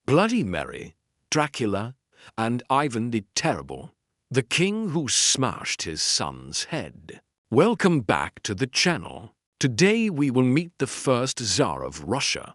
Bloody Mary, Dracula, and Ivan the Terrible, the king who smashed his son's head. Welcome back to the channel. Today we will meet the first Tsar of Russia,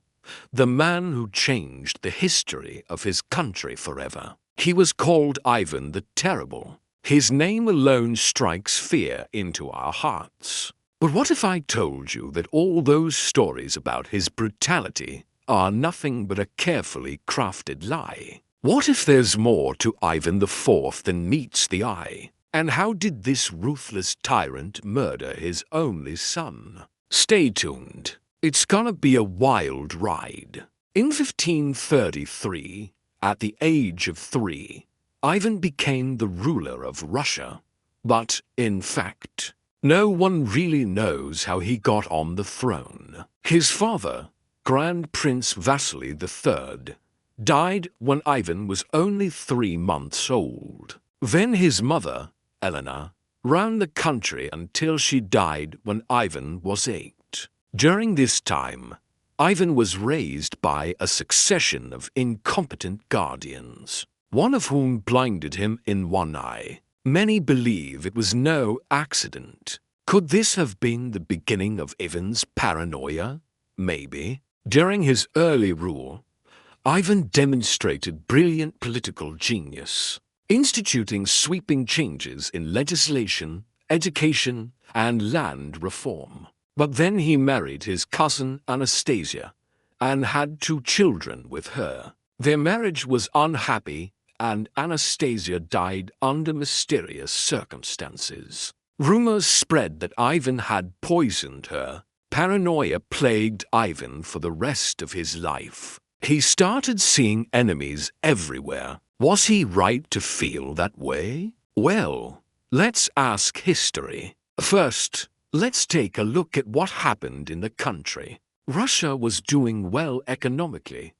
the man who changed the history of his country forever. He was called Ivan the Terrible. His name alone strikes fear into our hearts. But what if I told you that all those stories about his brutality are nothing but a carefully crafted lie? What if there's more to Ivan IV than meets the eye? And how did this ruthless tyrant murder his only son? Stay tuned. It's gonna be a wild ride. In 1533, at the age of 3, Ivan became the ruler of Russia. But, in fact, no one really knows how he got on the throne. His father, Grand Prince Vasily III, died when Ivan was only 3 months old. Then his mother, Eleanor, ran the country until she died when Ivan was 8. During this time, Ivan was raised by a succession of incompetent guardians, one of whom blinded him in one eye. Many believe it was no accident. Could this have been the beginning of Ivan's paranoia? Maybe. During his early rule, Ivan demonstrated brilliant political genius, instituting sweeping changes in legislation, education, and land reform. But then he married his cousin Anastasia and had 2 children with her. Their marriage was unhappy, and Anastasia died under mysterious circumstances. Rumors spread that Ivan had poisoned her. Paranoia plagued Ivan for the rest of his life. He started seeing enemies everywhere. Was he right to feel that way? Well, let's ask history. First, let's take a look at what happened in the country. Russia was doing well economically,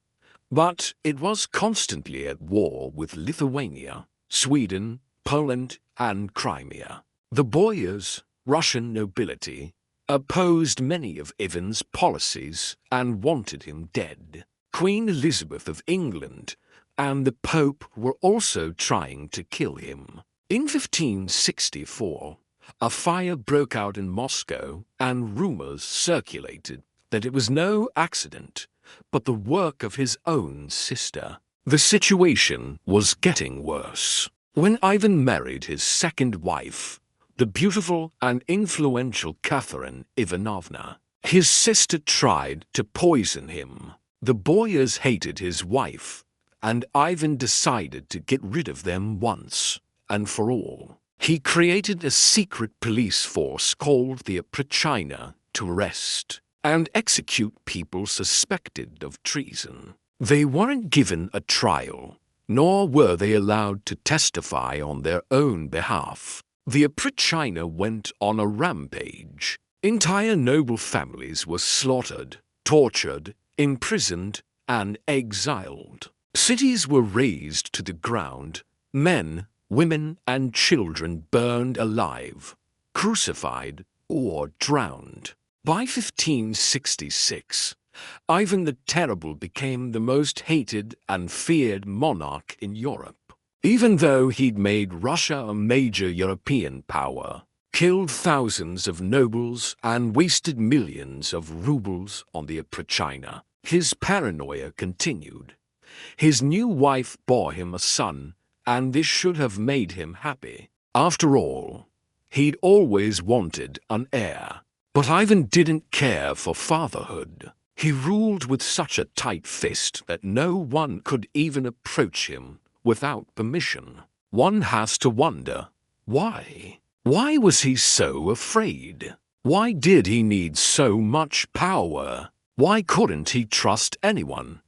but it was constantly at war with Lithuania, Sweden, Poland, and Crimea. The boyars, Russian nobility, opposed many of Ivan's policies and wanted him dead. Queen Elizabeth of England and the Pope were also trying to kill him. In 1564, a fire broke out in Moscow, and rumors circulated that it was no accident, but the work of his own sister. The situation was getting worse. When Ivan married his second wife, the beautiful and influential Catherine Ivanovna, his sister tried to poison him. The boyars hated his wife, and Ivan decided to get rid of them once and for all. He created a secret police force called the Oprichnina to arrest and execute people suspected of treason. They weren't given a trial, nor were they allowed to testify on their own behalf. The Oprichnina went on a rampage. Entire noble families were slaughtered, tortured, imprisoned, and exiled. Cities were razed to the ground. Men, women, and children burned alive, crucified, or drowned. By 1566, Ivan the Terrible became the most hated and feared monarch in Europe. Even though he'd made Russia a major European power, killed thousands of nobles, and wasted millions of rubles on the Oprichnina, his paranoia continued. His new wife bore him a son, and this should have made him happy. After all, he'd always wanted an heir. But Ivan didn't care for fatherhood. He ruled with such a tight fist that no one could even approach him without permission. One has to wonder, why? Why was he so afraid? Why did he need so much power? Why couldn't he trust anyone?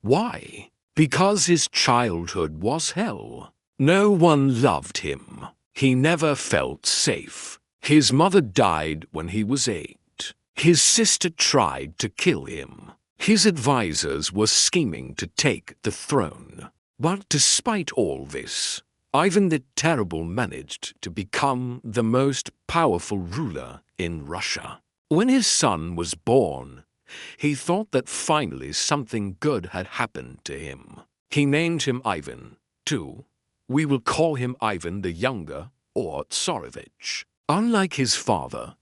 Why? Because his childhood was hell. No one loved him. He never felt safe. His mother died when he was 8. His sister tried to kill him. His advisors were scheming to take the throne. But despite all this, Ivan the Terrible managed to become the most powerful ruler in Russia. When his son was born, He thought that finally something good had happened to him. He named him Ivan, too. We will call him Ivan the Younger, or Tsarevich. Unlike his father,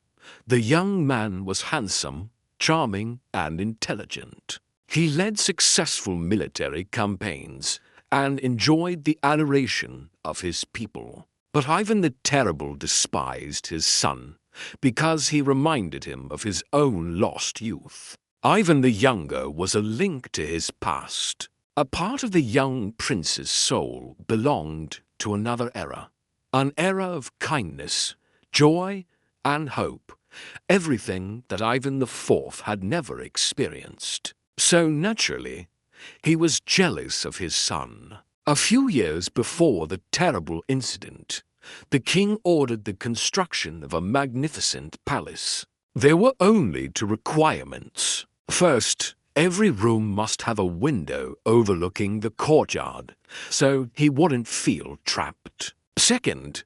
the young man was handsome, charming, and intelligent. He led successful military campaigns and enjoyed the adoration of his people. But Ivan the Terrible despised his son because he reminded him of his own lost youth. Ivan the Younger was a link to his past. A part of the young prince's soul belonged to another era, an era of kindness, joy, and hope, everything that Ivan IV had never experienced. So naturally, he was jealous of his son. A few years before the terrible incident, the king ordered the construction of a magnificent palace. There were only two requirements. First, every room must have a window overlooking the courtyard, so he wouldn't feel trapped. Second,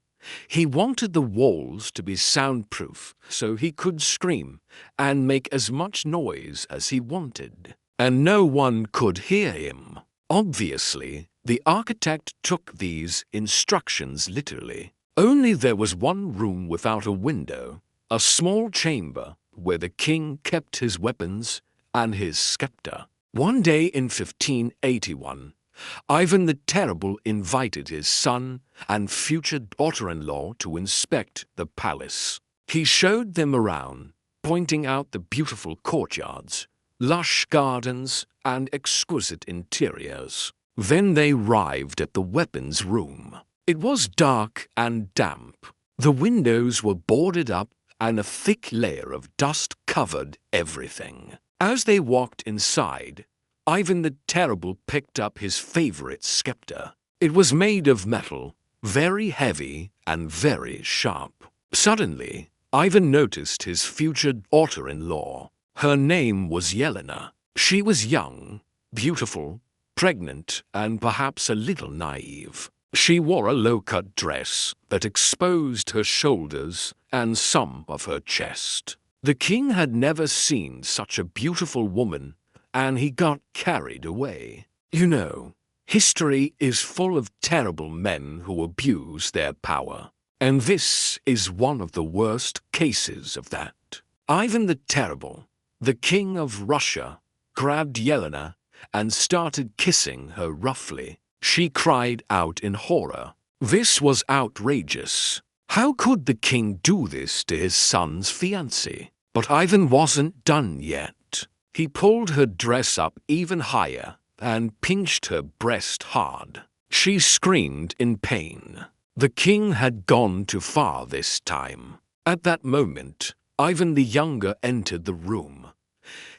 he wanted the walls to be soundproof so he could scream and make as much noise as he wanted, and no one could hear him. Obviously, the architect took these instructions literally. Only there was one room without a window, a small chamber where the king kept his weapons and his scepter. One day in 1581, Ivan the Terrible invited his son and future daughter-in-law to inspect the palace. He showed them around, pointing out the beautiful courtyards, lush gardens, and exquisite interiors. Then they arrived at the weapons room. It was dark and damp. The windows were boarded up and a thick layer of dust covered everything. As they walked inside, Ivan the Terrible picked up his favorite scepter. It was made of metal, very heavy and very sharp. Suddenly, Ivan noticed his future daughter-in-law. Her name was Yelena. She was young, beautiful, pregnant, and perhaps a little naive. She wore a low-cut dress that exposed her shoulders and some of her chest. The king had never seen such a beautiful woman, and he got carried away. You know, history is full of terrible men who abuse their power, and this is one of the worst cases of that. Ivan the Terrible, the king of Russia, grabbed Yelena and started kissing her roughly. She cried out in horror. This was outrageous. How could the king do this to his son's fiancée? But Ivan wasn't done yet. He pulled her dress up even higher and pinched her breast hard. She screamed in pain. The king had gone too far this time. At that moment, Ivan the Younger entered the room.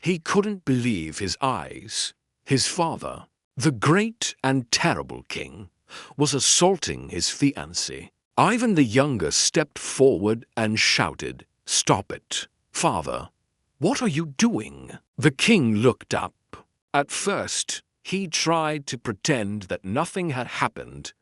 He couldn't believe his eyes. His father, the great and terrible king, was assaulting his fiancée. Ivan the Younger stepped forward and shouted, "Stop it, father! What are you doing?" The king looked up. At first, he tried to pretend that nothing had happened,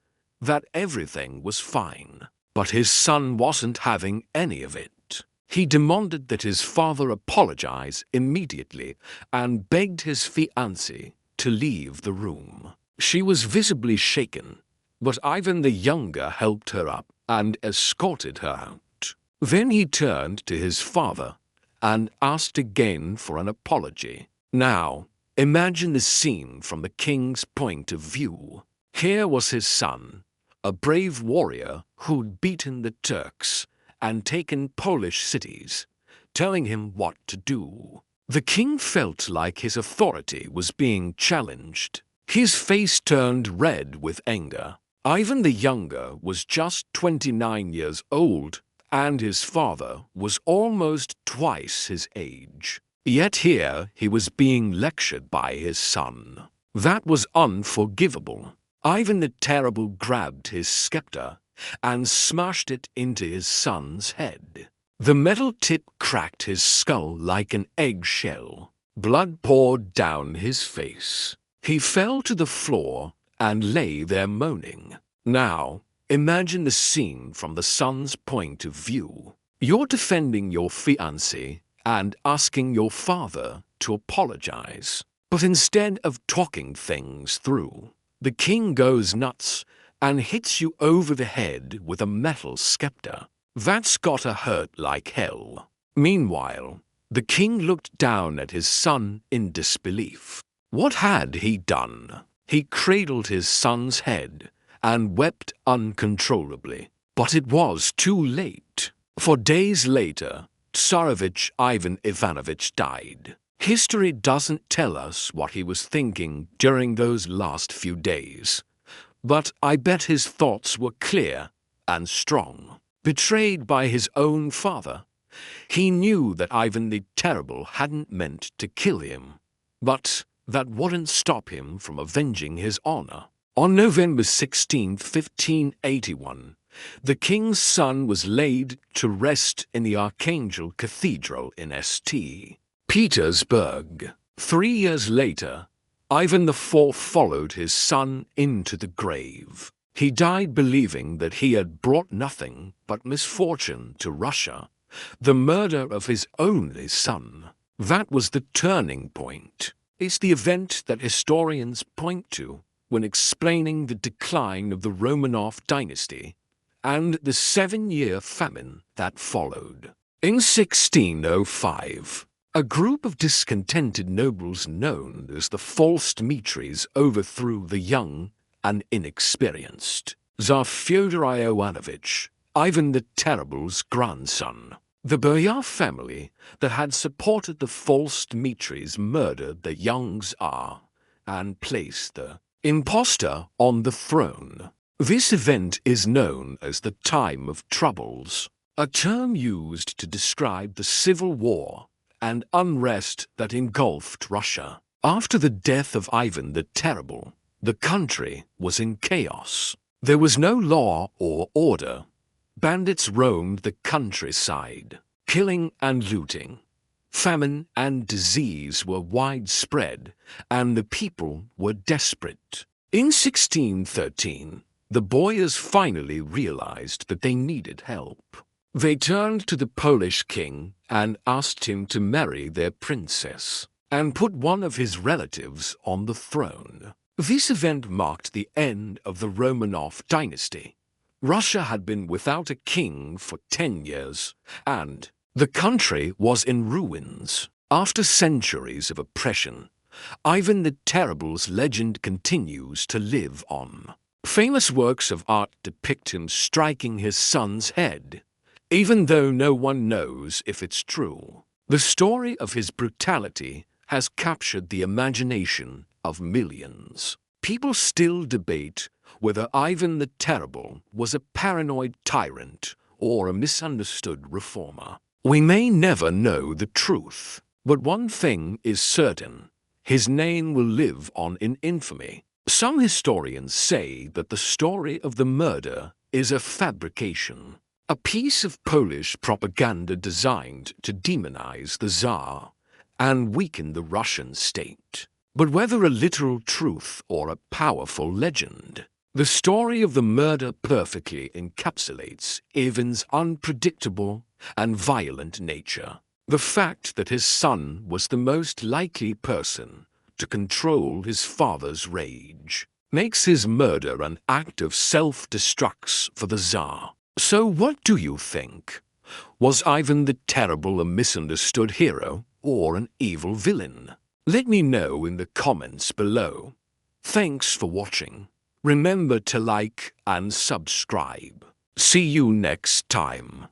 that everything was fine. But his son wasn't having any of it. He demanded that his father apologize immediately and begged his fiancée to leave the room. She was visibly shaken, but Ivan the Younger helped her up and escorted her out. Then he turned to his father and asked again for an apology. Now, imagine the scene from the king's point of view. Here was his son, a brave warrior who'd beaten the Turks and taken Polish cities, telling him what to do. The king felt like his authority was being challenged. His face turned red with anger. Ivan the Younger was just 29 years old, and his father was almost twice his age. Yet here he was being lectured by his son. That was unforgivable. Ivan the Terrible grabbed his scepter and smashed it into his son's head. The metal tip cracked his skull like an eggshell. Blood poured down his face. He fell to the floor and lay there moaning. Now, imagine the scene from the son's point of view. You're defending your fiancé and asking your father to apologize. But instead of talking things through, the king goes nuts and hits you over the head with a metal scepter. That's gotta hurt like hell. Meanwhile, the king looked down at his son in disbelief. What had he done? He cradled his son's head and wept uncontrollably. But it was too late. For days later, Tsarevich Ivan Ivanovich died. History doesn't tell us what he was thinking during those last few days, but I bet his thoughts were clear and strong. Betrayed by his own father, he knew that Ivan the Terrible hadn't meant to kill him, but that wouldn't stop him from avenging his honor. On November 16, 1581, the king's son was laid to rest in the Archangel Cathedral in St. Petersburg. 3 years later, Ivan IV followed his son into the grave. He died believing that he had brought nothing but misfortune to Russia, the murder of his only son. That was the turning point. It's the event that historians point to when explaining the decline of the Romanov dynasty and the 7-year famine that followed. In 1605, a group of discontented nobles known as the False Dmitris overthrew the young and inexperienced Tsar Fyodor Ivanovich, Ivan the Terrible's grandson. The Boyar family that had supported the False Dmitris murdered the young Tsar and placed the impostor on the throne. This event is known as the Time of Troubles, a term used to describe the civil war and unrest that engulfed Russia. After the death of Ivan the Terrible, the country was in chaos. There was no law or order. Bandits roamed the countryside, killing and looting. Famine and disease were widespread, and the people were desperate. In 1613, the Boyars finally realized that they needed help. They turned to the Polish king and asked him to marry their princess and put one of his relatives on the throne. This event marked the end of the Romanov dynasty. Russia had been without a king for 10 years, and the country was in ruins. After centuries of oppression, Ivan the Terrible's legend continues to live on. Famous works of art depict him striking his son's head, even though no one knows if it's true. The story of his brutality has captured the imagination of millions. People still debate whether Ivan the Terrible was a paranoid tyrant or a misunderstood reformer. We may never know the truth, but one thing is certain: his name will live on in infamy. Some historians say that the story of the murder is a fabrication, a piece of Polish propaganda designed to demonize the Tsar and weaken the Russian state. But whether a literal truth or a powerful legend, the story of the murder perfectly encapsulates Ivan's unpredictable and violent nature. The fact that his son was the most likely person to control his father's rage makes his murder an act of self-destruction for the Tsar. So what do you think? Was Ivan the Terrible a misunderstood hero or an evil villain? Let me know in the comments below. Thanks for watching. Remember to like and subscribe. See you next time.